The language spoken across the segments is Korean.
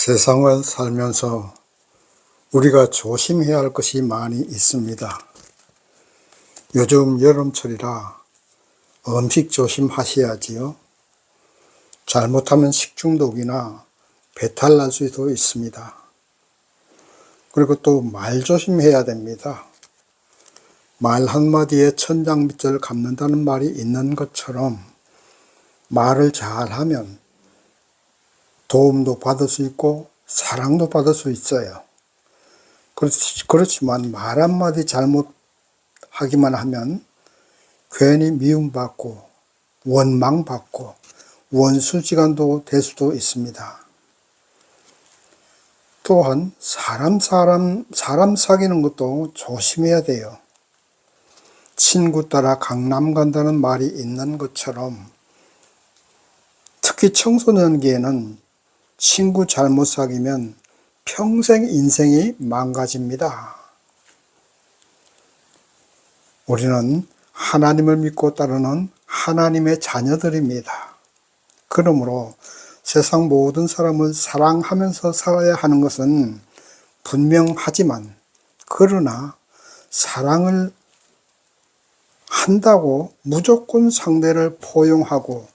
세상을 살면서 우리가 조심해야 할 것이 많이 있습니다. 요즘 여름철이라 음식 조심하셔야지요. 잘못하면 식중독이나 배탈 날 수도 있습니다. 그리고 또 말 조심해야 됩니다. 말 한마디에 천장빛을 갚는다는 말이 있는 것처럼 말을 잘하면 도움도 받을 수 있고 사랑도 받을 수 있어요. 그렇지만 말 한마디 잘못하기만 하면 괜히 미움받고 원망받고 원수지간도 될 수도 있습니다. 또한 사람 사귀는 것도 조심해야 돼요. 친구 따라 강남 간다는 말이 있는 것처럼 특히 청소년기에는 친구 잘못 사귀면 평생 인생이 망가집니다. 우리는 하나님을 믿고 따르는 하나님의 자녀들입니다. 그러므로 세상 모든 사람을 사랑하면서 살아야 하는 것은 분명하지만, 그러나 사랑을 한다고 무조건 상대를 포용하고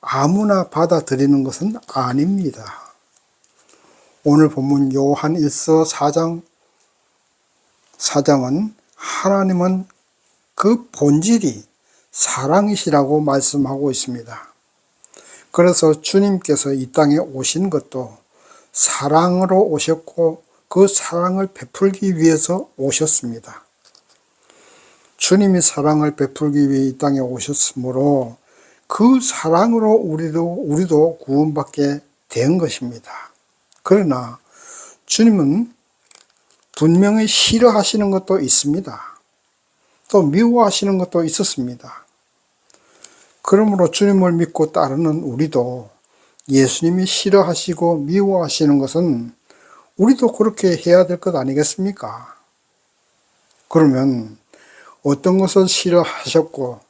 아무나 받아들이는 것은 아닙니다. 오늘 본문 요한 1서 4장은 하나님은 그 본질이 사랑이시라고 말씀하고 있습니다. 그래서 주님께서 이 땅에 오신 것도 사랑으로 오셨고 그 사랑을 베풀기 위해서 오셨습니다. 주님이 사랑을 베풀기 위해 이 땅에 오셨으므로 그 사랑으로 우리도 구원받게 된 것입니다. 그러나 주님은 분명히 싫어하시는 것도 있습니다. 또 미워하시는 것도 있었습니다. 그러므로 주님을 믿고 따르는 우리도 예수님이 싫어하시고 미워하시는 것은 우리도 그렇게 해야 될 것 아니겠습니까? 그러면 어떤 것을 싫어하셨고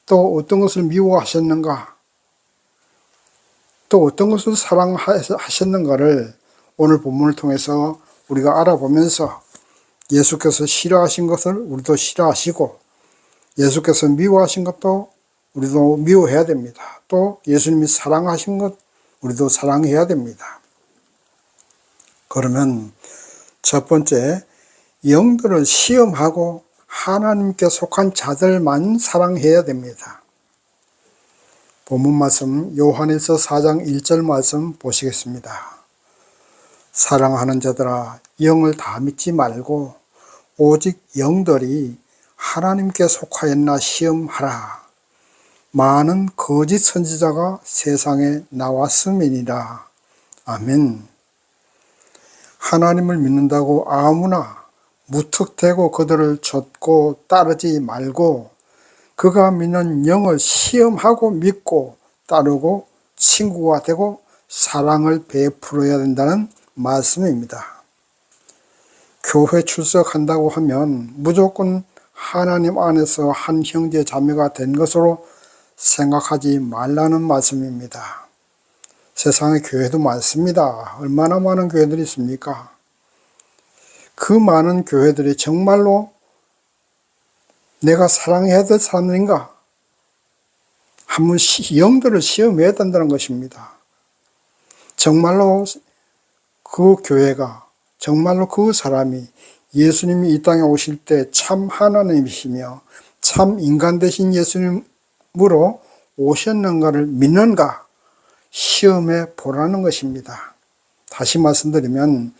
또 어떤 것을 미워하셨는가, 또 어떤 것을 사랑하셨는가를 오늘 본문을 통해서 우리가 알아보면서 예수께서 싫어하신 것을 우리도 싫어하시고 예수께서 미워하신 것도 우리도 미워해야 됩니다. 또 예수님이 사랑하신 것 우리도 사랑해야 됩니다. 그러면 첫 번째, 영들을 시험하고 하나님께 속한 자들만 사랑해야 됩니다. 본문 말씀 요한일서 4장 1절 말씀 보시겠습니다. 사랑하는 자들아, 영을 다 믿지 말고 오직 영들이 하나님께 속하였나 시험하라. 많은 거짓 선지자가 세상에 나왔음이니라. 아멘. 하나님을 믿는다고 아무나 무턱대고 그들을 좇고 따르지 말고 그가 믿는 영을 시험하고 믿고 따르고 친구가 되고 사랑을 베풀어야 된다는 말씀입니다. 교회 출석한다고 하면 무조건 하나님 안에서 한 형제 자매가 된 것으로 생각하지 말라는 말씀입니다. 세상에 교회도 많습니다. 얼마나 많은 교회들이 있습니까? 그 많은 교회들이 정말로 내가 사랑해야 될 사람인가? 한번 영들을 시험해야 된다는 것입니다. 정말로 그 교회가, 정말로 그 사람이 예수님이 이 땅에 오실 때 참 하나님이시며 참 인간 되신 예수님으로 오셨는가를 믿는가 시험해 보라는 것입니다. 다시 말씀드리면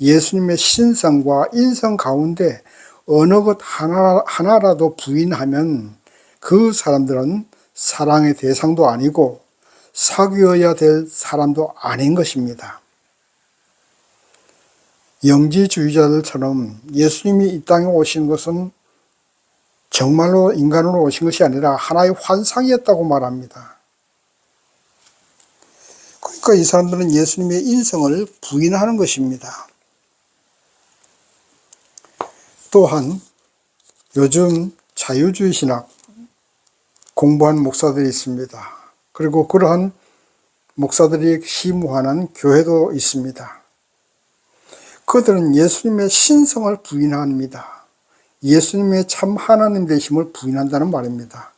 예수님의 신성과 인성 가운데 어느 것 하나라도 부인하면 그 사람들은 사랑의 대상도 아니고 사귀어야 될 사람도 아닌 것입니다. 영지주의자들처럼 예수님이 이 땅에 오신 것은 정말로 인간으로 오신 것이 아니라 하나의 환상이었다고 말합니다. 그러니까 이 사람들은 예수님의 인성을 부인하는 것입니다. 또한 요즘 자유주의 신학 공부한 목사들이 있습니다. 그리고 그러한 목사들이 시무하는 교회도 있습니다. 그들은 예수님의 신성을 부인합니다. 예수님의 참 하나님 되심을 부인한다는 말입니다.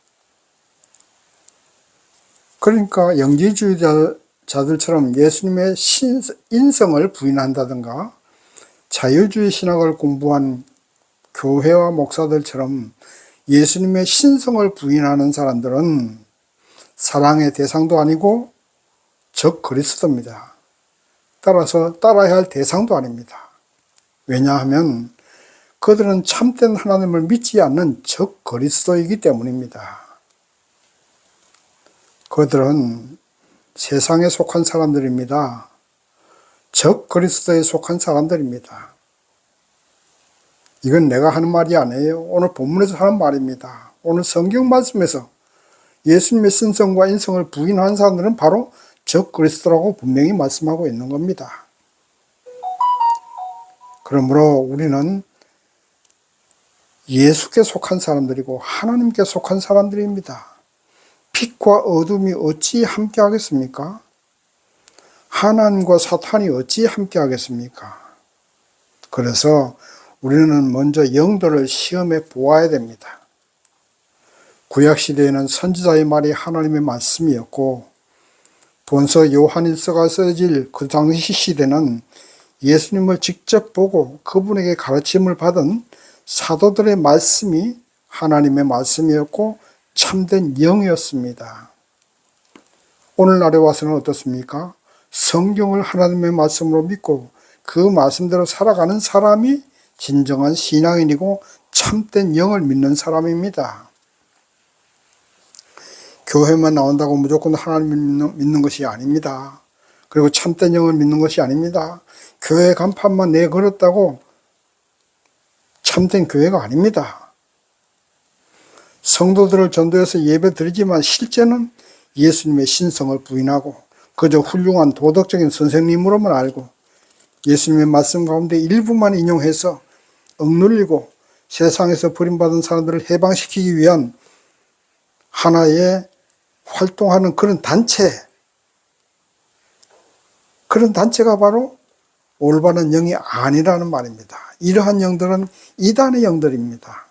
그러니까 영지주의자들처럼 예수님의 인성을 부인한다든가 자유주의 신학을 공부한 교회와 목사들처럼 예수님의 신성을 부인하는 사람들은 사랑의 대상도 아니고 적 그리스도입니다. 따라서 따라야 할 대상도 아닙니다. 왜냐하면 그들은 참된 하나님을 믿지 않는 적 그리스도이기 때문입니다. 그들은 세상에 속한 사람들입니다. 적 그리스도에 속한 사람들입니다. 이건 내가 하는 말이 아니에요. 오늘 본문에서 하는 말입니다. 오늘 성경 말씀에서 예수님의 신성과 인성을 부인한 사람들은 바로 적 그리스도라고 분명히 말씀하고 있는 겁니다. 그러므로 우리는 예수께 속한 사람들이고 하나님께 속한 사람들입니다. 빛과 어둠이 어찌 함께 하겠습니까? 하나님과 사탄이 어찌 함께 하겠습니까? 그래서 우리는 먼저 영들을 시험해 보아야 됩니다. 구약시대에는 선지자의 말이 하나님의 말씀이었고 본서 요한일서가 써질 그 당시 시대는 예수님을 직접 보고 그분에게 가르침을 받은 사도들의 말씀이 하나님의 말씀이었고 참된 영이었습니다. 오늘날에 와서는 어떻습니까? 성경을 하나님의 말씀으로 믿고 그 말씀대로 살아가는 사람이 진정한 신앙인이고 참된 영을 믿는 사람입니다. 교회만 나온다고 무조건 하나님을 믿는 것이 아닙니다. 그리고 참된 영을 믿는 것이 아닙니다. 교회 간판만 내걸었다고 참된 교회가 아닙니다. 성도들을 전도해서 예배 드리지만 실제는 예수님의 신성을 부인하고 그저 훌륭한 도덕적인 선생님으로만 알고 예수님의 말씀 가운데 일부만 인용해서 억눌리고 세상에서 버림받은 사람들을 해방시키기 위한 하나의 활동하는 그런 단체가 바로 올바른 영이 아니라는 말입니다. 이러한 영들은 이단의 영들입니다.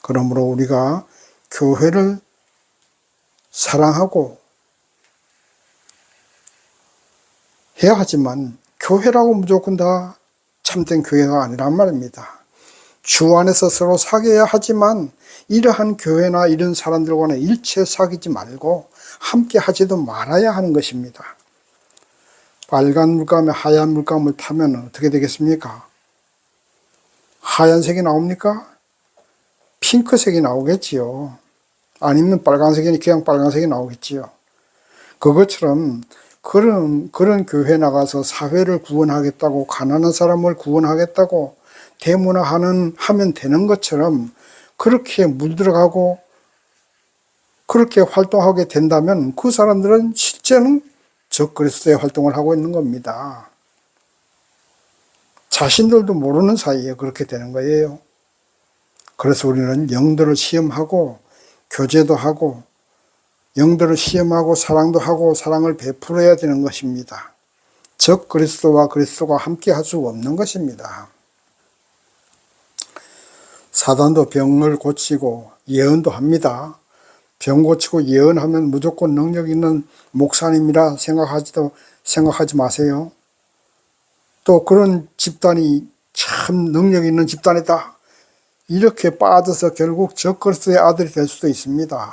그러므로 우리가 교회를 사랑하고 해야 하지만 교회라고 무조건 다 참된 교회가 아니란 말입니다. 주 안에서 서로 사귀어야 하지만 이러한 교회나 이런 사람들과는 일체 사귀지 말고 함께 하지도 말아야 하는 것입니다. 빨간 물감에 하얀 물감을 타면 어떻게 되겠습니까? 하얀색이 나옵니까? 핑크색이 나오겠지요. 아니면 빨간색이 그냥 빨간색이 나오겠지요. 그것처럼 그런 교회 나가서 사회를 구원하겠다고 가난한 사람을 구원하겠다고 대문화하면 되는 것처럼 그렇게 물들어가고 그렇게 활동하게 된다면 그 사람들은 실제는 적 그리스도의 활동을 하고 있는 겁니다. 자신들도 모르는 사이에 그렇게 되는 거예요. 그래서 우리는 영들을 시험하고 교제도 하고 영들을 시험하고 사랑도 하고 사랑을 베풀어야 되는 것입니다. 적 그리스도와 그리스도가 함께 할 수 없는 것입니다. 사단도 병을 고치고 예언도 합니다. 병 고치고 예언하면 무조건 능력 있는 목사님이라 생각하지 마세요. 또 그런 집단이 참 능력 있는 집단이다. 이렇게 빠져서 결국 적 그리스도의 아들이 될 수도 있습니다.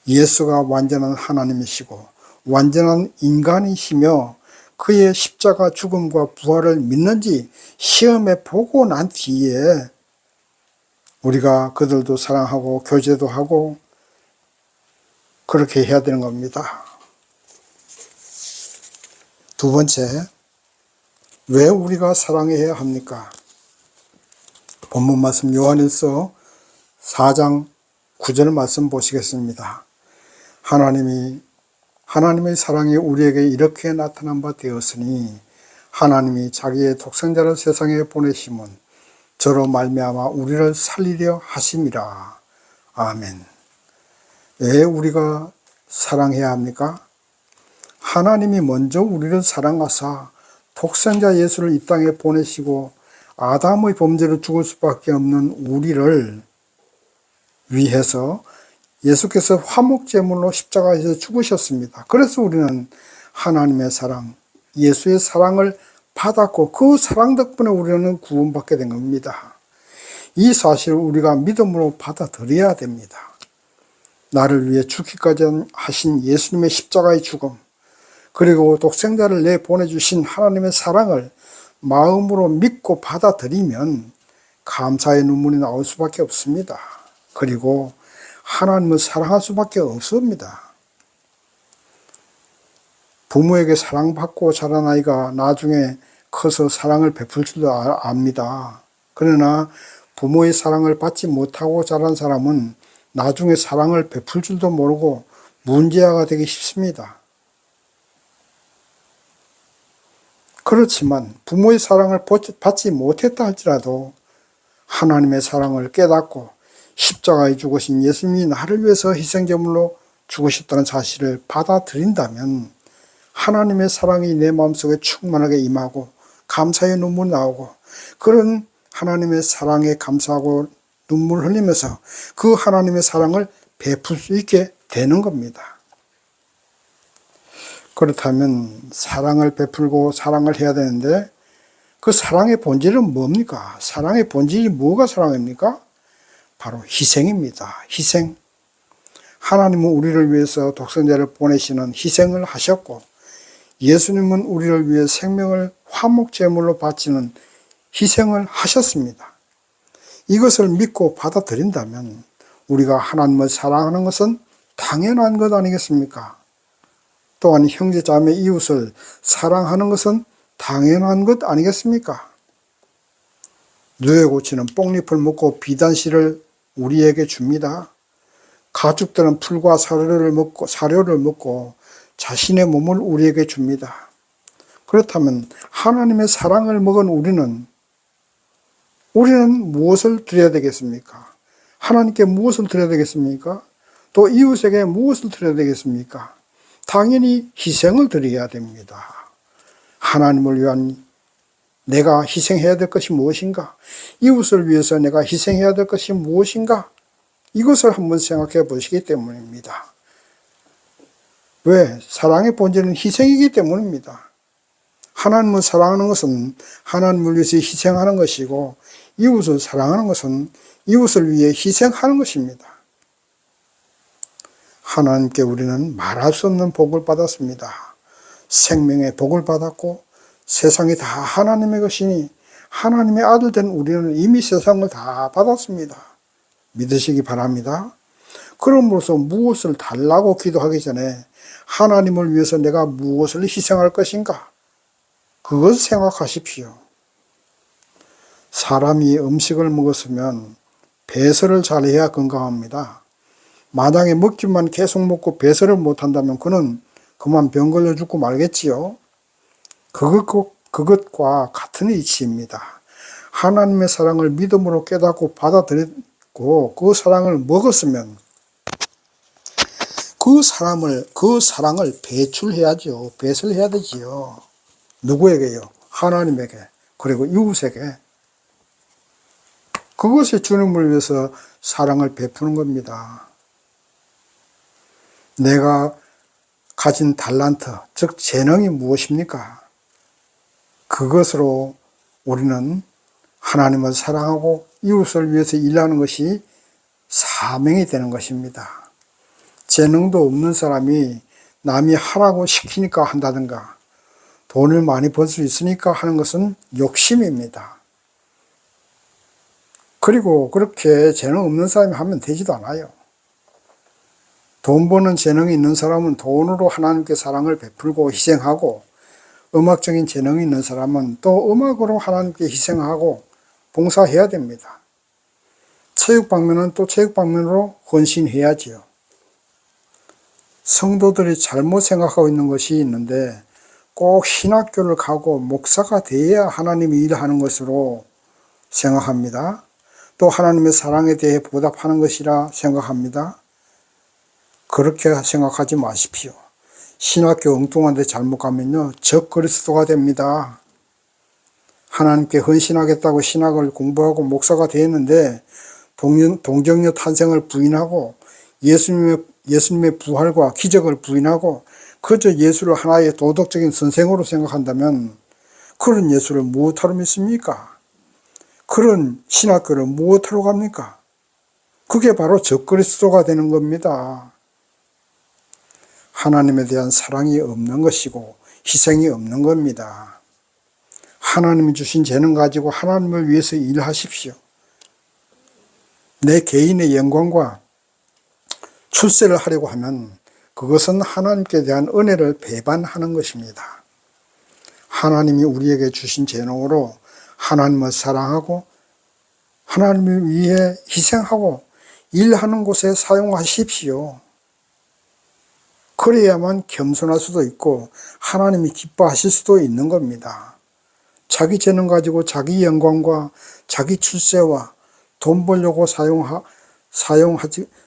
예수가 완전한 하나님이시고 완전한 인간이시며 그의 십자가 죽음과 부활을 믿는지 시험해 보고 난 뒤에 우리가 그들도 사랑하고 교제도 하고 그렇게 해야 되는 겁니다. 두 번째, 왜 우리가 사랑해야 합니까? 본문 말씀 요한일서 4장 9절 말씀 보시겠습니다. 하나님의 사랑이 우리에게 이렇게 나타난 바 되었으니 하나님이 자기의 독생자를 세상에 보내심은 저로 말미암아 우리를 살리려 하심이라. 아멘. 왜 우리가 사랑해야 합니까? 하나님이 먼저 우리를 사랑하사 독생자 예수를 이 땅에 보내시고 아담의 범죄로 죽을 수밖에 없는 우리를 위해서 예수께서 화목제물로 십자가에서 죽으셨습니다. 그래서 우리는 하나님의 사랑, 예수의 사랑을 받았고 그 사랑 덕분에 우리는 구원받게 된 겁니다. 이 사실을 우리가 믿음으로 받아들여야 됩니다. 나를 위해 죽기까지 하신 예수님의 십자가의 죽음, 그리고 독생자를 내보내주신 하나님의 사랑을 마음으로 믿고 받아들이면 감사의 눈물이 나올 수밖에 없습니다. 그리고 하나님을 사랑할 수밖에 없습니다. 부모에게 사랑받고 자란 아이가 나중에 커서 사랑을 베풀 줄도 압니다. 그러나 부모의 사랑을 받지 못하고 자란 사람은 나중에 사랑을 베풀 줄도 모르고 문제아가 되기 쉽습니다. 그렇지만 부모의 사랑을 받지 못했다 할지라도 하나님의 사랑을 깨닫고 십자가에 죽으신 예수님이 나를 위해서 희생제물로 죽으셨다는 사실을 받아들인다면 하나님의 사랑이 내 마음속에 충만하게 임하고 감사의 눈물이 나오고 그런 하나님의 사랑에 감사하고 눈물 흘리면서 그 하나님의 사랑을 베풀 수 있게 되는 겁니다. 그렇다면 사랑을 베풀고 사랑을 해야 되는데 그 사랑의 본질은 뭡니까? 사랑의 본질이 뭐가 사랑입니까? 바로 희생입니다. 희생. 하나님은 우리를 위해서 독생자를 보내시는 희생을 하셨고 예수님은 우리를 위해 생명을 화목제물로 바치는 희생을 하셨습니다. 이것을 믿고 받아들인다면 우리가 하나님을 사랑하는 것은 당연한 것 아니겠습니까? 또한 형제자매 이웃을 사랑하는 것은 당연한 것 아니겠습니까? 누에 고치는 뽕잎을 먹고 비단실을 우리에게 줍니다. 가축들은 풀과 사료를 먹고 자신의 몸을 우리에게 줍니다. 그렇다면 하나님의 사랑을 먹은 우리는 무엇을 드려야 되겠습니까? 하나님께 무엇을 드려야 되겠습니까? 또 이웃에게 무엇을 드려야 되겠습니까? 당연히 희생을 드려야 됩니다. 하나님을 위한 내가 희생해야 될 것이 무엇인가? 이웃을 위해서 내가 희생해야 될 것이 무엇인가? 이것을 한번 생각해 보시기 때문입니다. 왜? 사랑의 본질은 희생이기 때문입니다. 하나님을 사랑하는 것은 하나님을 위해서 희생하는 것이고 이웃을 사랑하는 것은 이웃을 위해 희생하는 것입니다. 하나님께 우리는 말할 수 없는 복을 받았습니다. 생명의 복을 받았고 세상이 다 하나님의 것이니 하나님의 아들 된 우리는 이미 세상을 다 받았습니다. 믿으시기 바랍니다. 그럼으로써 무엇을 달라고 기도하기 전에 하나님을 위해서 내가 무엇을 희생할 것인가? 그것을 생각하십시오. 사람이 음식을 먹었으면 배설을 잘해야 건강합니다. 마땅히 먹기만 계속 먹고 배설을 못한다면 그는 그만 병 걸려 죽고 말겠지요. 그것과 같은 이치입니다. 하나님의 사랑을 믿음으로 깨닫고 받아들이고 그 사랑을 먹었으면 그 사랑을 배출해야죠. 배설해야 되지요. 누구에게요? 하나님에게, 그리고 이웃에게. 그것이 주님을 위해서 사랑을 베푸는 겁니다. 내가 가진 달란트, 즉 재능이 무엇입니까? 그것으로 우리는 하나님을 사랑하고 이웃을 위해서 일하는 것이 사명이 되는 것입니다. 재능도 없는 사람이 남이 하라고 시키니까 한다든가 돈을 많이 벌 수 있으니까 하는 것은 욕심입니다. 그리고 그렇게 재능 없는 사람이 하면 되지도 않아요. 돈 버는 재능이 있는 사람은 돈으로 하나님께 사랑을 베풀고 희생하고 음악적인 재능이 있는 사람은 또 음악으로 하나님께 희생하고 봉사해야 됩니다. 체육 방면은 또 체육 방면으로 헌신해야지요. 성도들이 잘못 생각하고 있는 것이 있는데 꼭 신학교를 가고 목사가 되어야 하나님이 일하는 것으로 생각합니다. 또 하나님의 사랑에 대해 보답하는 것이라 생각합니다. 그렇게 생각하지 마십시오. 신학교 엉뚱한데 잘못 가면요, 적그리스도가 됩니다. 하나님께 헌신하겠다고 신학을 공부하고 목사가 되었는데 동정녀 탄생을 부인하고 예수님의 부활과 기적을 부인하고 그저 예수를 하나의 도덕적인 선생으로 생각한다면 그런 예수를 무엇하러 믿습니까? 그런 신학교를 무엇하러 갑니까? 그게 바로 적그리스도가 되는 겁니다. 하나님에 대한 사랑이 없는 것이고 희생이 없는 겁니다. 하나님이 주신 재능 가지고 하나님을 위해서 일하십시오. 내 개인의 영광과 출세를 하려고 하면 그것은 하나님께 대한 은혜를 배반하는 것입니다. 하나님이 우리에게 주신 재능으로 하나님을 사랑하고 하나님을 위해 희생하고 일하는 곳에 사용하십시오. 그래야만 겸손할 수도 있고 하나님이 기뻐하실 수도 있는 겁니다. 자기 재능 가지고 자기 영광과 자기 출세와 돈 벌려고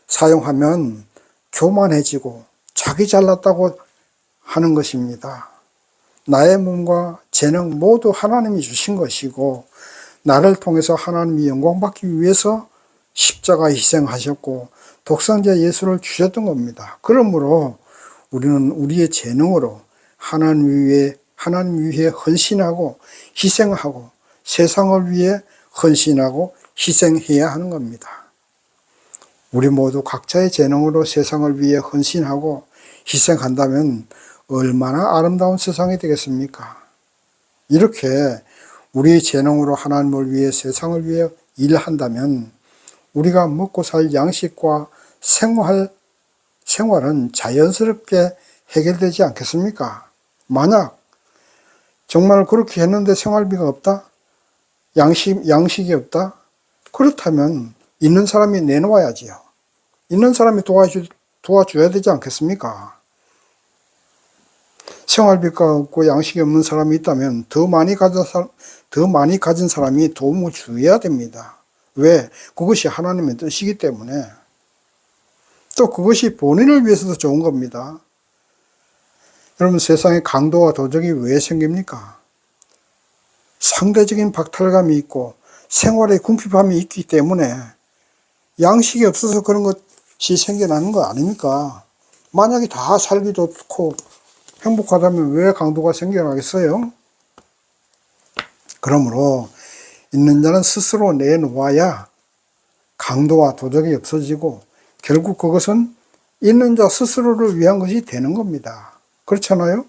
사용하면 교만해지고 자기 잘났다고 하는 것입니다. 나의 몸과 재능 모두 하나님이 주신 것이고 나를 통해서 하나님이 영광받기 위해서 십자가 희생하셨고 독생자 예수를 주셨던 겁니다. 그러므로 우리는 우리의 재능으로 하나님 위해 헌신하고 희생하고 세상을 위해 헌신하고 희생해야 하는 겁니다. 우리 모두 각자의 재능으로 세상을 위해 헌신하고 희생한다면 얼마나 아름다운 세상이 되겠습니까? 이렇게 우리의 재능으로 하나님을 위해 세상을 위해 일한다면 우리가 먹고 살 양식과 생활은 자연스럽게 해결되지 않겠습니까? 만약 정말 그렇게 했는데 생활비가 없다? 양식이 없다? 그렇다면 있는 사람이 내놓아야지요. 있는 사람이 도와줘야 되지 않겠습니까? 생활비가 없고 양식이 없는 사람이 있다면 더 많이 가진 사람이 도움을 주어야 됩니다. 왜? 그것이 하나님의 뜻이기 때문에. 또 그것이 본인을 위해서도 좋은 겁니다. 여러분, 세상에 강도와 도적이 왜 생깁니까? 상대적인 박탈감이 있고 생활에 궁핍함이 있기 때문에 양식이 없어서 그런 것이 생겨나는 거 아닙니까? 만약에 다 살기 좋고 행복하다면 왜 강도가 생겨나겠어요? 그러므로 있는 자는 스스로 내놓아야 강도와 도적이 없어지고 결국 그것은 있는 자 스스로를 위한 것이 되는 겁니다. 그렇잖아요?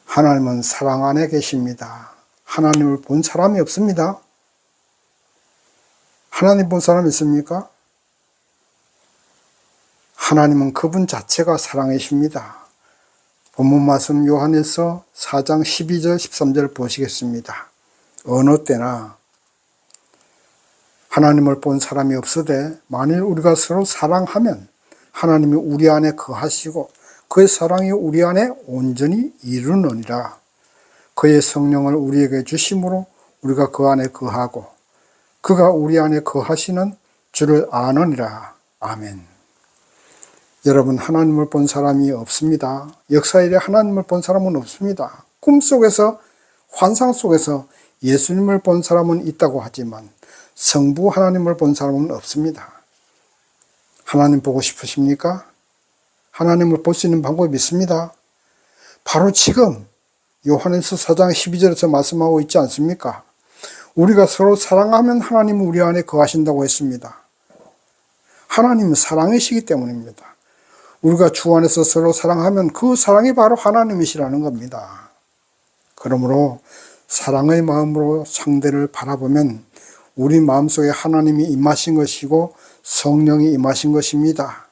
하나님은 사랑 안에 계십니다. 하나님을 본 사람이 없습니다. 하나님 본 사람이 있습니까? 하나님은 그분 자체가 사랑이십니다. 본문 말씀 요한일서 4장 12절 13절 보시겠습니다. 어느 때나 하나님을 본 사람이 없으되 만일 우리가 서로 사랑하면 하나님이 우리 안에 거하시고 그의 사랑이 우리 안에 온전히 이루느니라. 그의 성령을 우리에게 주심으로 우리가 그 안에 거하고 그가 우리 안에 거하시는 줄을 아느니라. 아멘. 여러분, 하나님을 본 사람이 없습니다. 역사일에 하나님을 본 사람은 없습니다. 꿈속에서 환상 속에서 예수님을 본 사람은 있다고 하지만 성부 하나님을 본 사람은 없습니다. 하나님 보고 싶으십니까? 하나님을 볼 수 있는 방법이 있습니다. 바로 지금 요한일서 4장 12절에서 말씀하고 있지 않습니까? 우리가 서로 사랑하면 하나님은 우리 안에 거하신다고 했습니다. 하나님은 사랑이시기 때문입니다. 우리가 주 안에서 서로 사랑하면 그 사랑이 바로 하나님이시라는 겁니다. 그러므로 사랑의 마음으로 상대를 바라보면 우리 마음속에 하나님이 임하신 것이고 성령이 임하신 것입니다.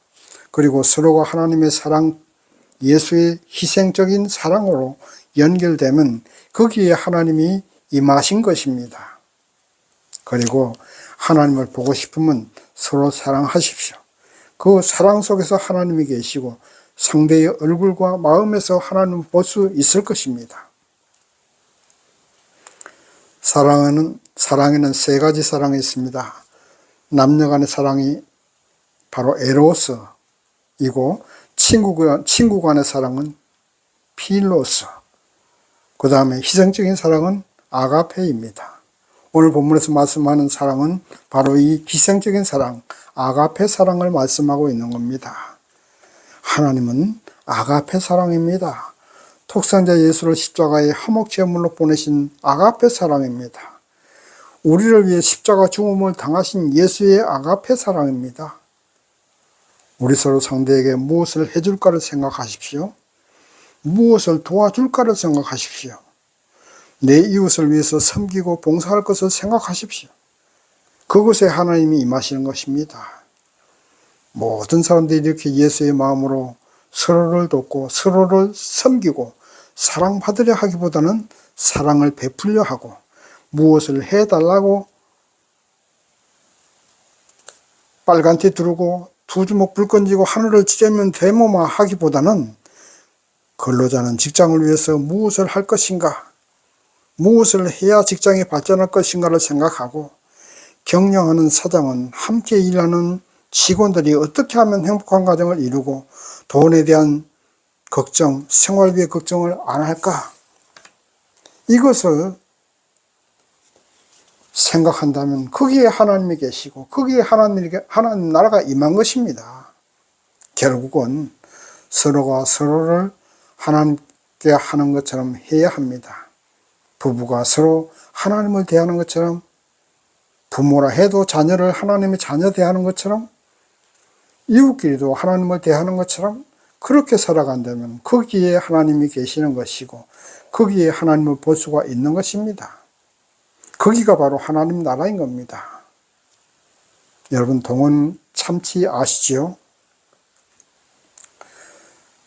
그리고 서로가 하나님의 사랑, 예수의 희생적인 사랑으로 연결되면 거기에 하나님이 임하신 것입니다. 그리고 하나님을 보고 싶으면 서로 사랑하십시오. 그 사랑 속에서 하나님이 계시고 상대의 얼굴과 마음에서 하나님을 볼 수 있을 것입니다. 사랑에는 세 가지 사랑이 있습니다. 남녀 간의 사랑이 바로 에로스이고 친구 간의 사랑은 필로스, 그 다음에 희생적인 사랑은 아가페입니다. 오늘 본문에서 말씀하는 사랑은 바로 이 희생적인 사랑, 아가페 사랑을 말씀하고 있는 겁니다. 하나님은 아가페 사랑입니다. 독생자 예수를 십자가의 화목제물로 보내신 아가페 사랑입니다. 우리를 위해 십자가 죽음을 당하신 예수의 아가페 사랑입니다. 우리 서로 상대에게 무엇을 해줄까를 생각하십시오. 무엇을 도와줄까를 생각하십시오. 내 이웃을 위해서 섬기고 봉사할 것을 생각하십시오. 그것에 하나님이 임하시는 것입니다. 모든 사람들이 이렇게 예수의 마음으로 서로를 돕고 서로를 섬기고 사랑받으려 하기보다는 사랑을 베풀려 하고 무엇을 해달라고 빨간티 두르고 두 주먹 불 건지고 하늘을 찌르면 되모마 하기보다는 근로자는 직장을 위해서 무엇을 할 것인가, 무엇을 해야 직장이 발전할 것인가를 생각하고, 경영하는 사장은 함께 일하는 직원들이 어떻게 하면 행복한 가정을 이루고 돈에 대한 걱정, 생활비의 걱정을 안 할까, 이것을 생각한다면 거기에 하나님이 계시고 거기에 하나님 나라가 임한 것입니다. 결국은 서로가 서로를 하나님께 하는 것처럼 해야 합니다. 부부가 서로 하나님을 대하는 것처럼, 부모라 해도 자녀를 하나님의 자녀 대하는 것처럼, 이웃끼리도 하나님을 대하는 것처럼 그렇게 살아간다면 거기에 하나님이 계시는 것이고 거기에 하나님을 볼 수가 있는 것입니다. 거기가 바로 하나님 나라인 겁니다. 여러분, 동원 참치 아시지요?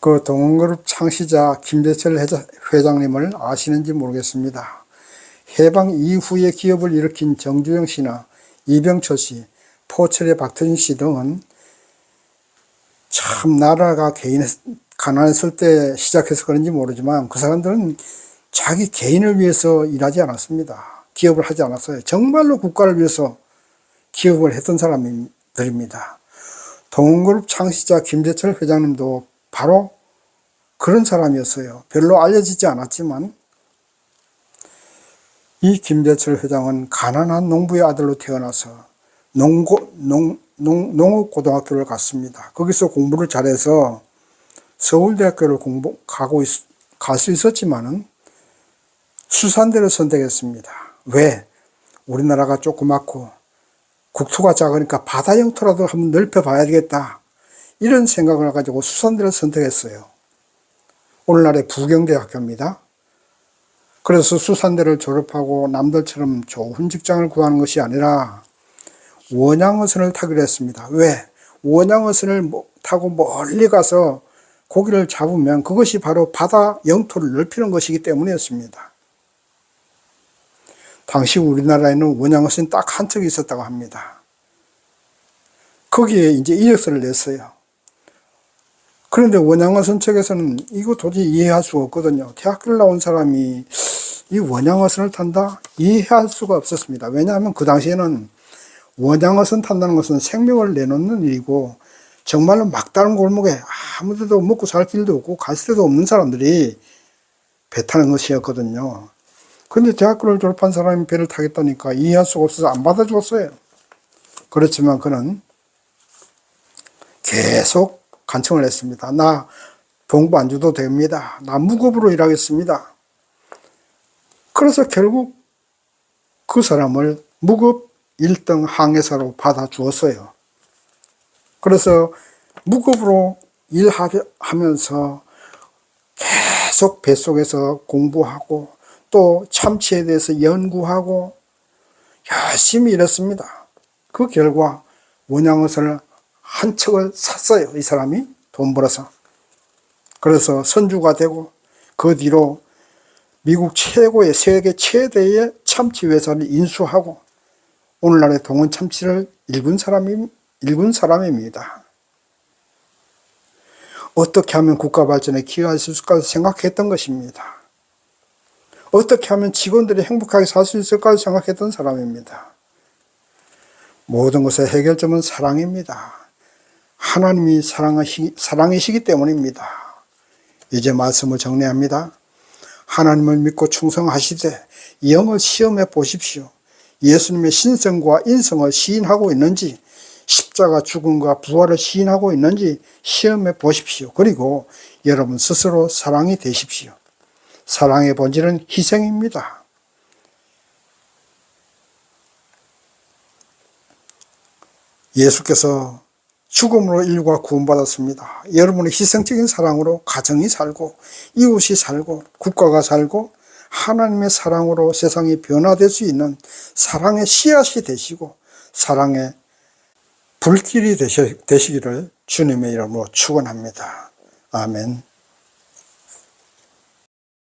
그 동원그룹 창시자 김대철 회장님을 아시는지 모르겠습니다. 해방 이후에 기업을 일으킨 정주영 씨나 이병철 씨, 포철의 박태준 씨 등은 참 나라가 가난했을 때 시작해서 그런지 모르지만 그 사람들은 자기 개인을 위해서 일하지 않았습니다. 기업을 하지 않았어요. 정말로 국가를 위해서 기업을 했던 사람들입니다. 동원그룹 창시자 김대철 회장님도 바로 그런 사람이었어요. 별로 알려지지 않았지만 이 김대철 회장은 가난한 농부의 아들로 태어나서 농업고등학교를 갔습니다. 거기서 공부를 잘해서 서울대학교를 갈 수 있었지만은 수산대를 선택했습니다. 왜? 우리나라가 조그맣고 국토가 작으니까 바다 영토라도 한번 넓혀봐야 되겠다, 이런 생각을 가지고 수산대를 선택했어요. 오늘날의 부경대학교입니다. 그래서 수산대를 졸업하고 남들처럼 좋은 직장을 구하는 것이 아니라 원양어선을 타기로 했습니다. 왜? 원양어선을 타고 멀리 가서 고기를 잡으면 그것이 바로 바다 영토를 넓히는 것이기 때문이었습니다. 당시 우리나라에는 원양어선이 딱 한 척이 있었다고 합니다. 거기에 이제 이력서를 냈어요. 그런데 원양어선 측에서는 이거 도저히 이해할 수가 없거든요. 대학교를 나온 사람이 이 원양어선을 탄다? 이해할 수가 없었습니다. 왜냐하면 그 당시에는 원양어선 탄다는 것은 생명을 내놓는 일이고, 정말로 막다른 골목에 아무데도 먹고 살 길도 없고 갈 데도 없는 사람들이 배 타는 것이었거든요. 그런데 대학교를 졸업한 사람이 배를 타겠다니까 이해할 수가 없어서 안 받아주었어요. 그렇지만 그는 계속 간청을 했습니다. 나 동부 안 줘도 됩니다. 나 무급으로 일하겠습니다. 그래서 결국 그 사람을 무급 1등 항해사로 받아주었어요. 그래서 무급으로 일하면서 계속 뱃속에서 공부하고 또 참치에 대해서 연구하고 열심히 일했습니다. 그 결과 원양어선을 한 척을 샀어요. 이 사람이 돈 벌어서. 그래서 선주가 되고 그 뒤로 미국 최고의, 세계 최대의 참치 회사를 인수하고 오늘날의 동원 참치를 일군 사람입니다. 어떻게 하면 국가 발전에 기여할 수 있을까 생각했던 것입니다. 어떻게 하면 직원들이 행복하게 살 수 있을까 생각했던 사람입니다. 모든 것의 해결점은 사랑입니다. 하나님이 사랑이시기 때문입니다. 이제 말씀을 정리합니다. 하나님을 믿고 충성하시되 영을 시험해 보십시오. 예수님의 신성과 인성을 시인하고 있는지, 십자가 죽음과 부활을 시인하고 있는지 시험해 보십시오. 그리고 여러분 스스로 사랑이 되십시오. 사랑의 본질은 희생입니다. 예수께서 죽음으로 인류가 구원받았습니다. 여러분의 희생적인 사랑으로 가정이 살고 이웃이 살고 국가가 살고 하나님의 사랑으로 세상이 변화될 수 있는 사랑의 씨앗이 되시고 사랑의 불길이 되시기를 주님의 이름으로 축원합니다. 아멘.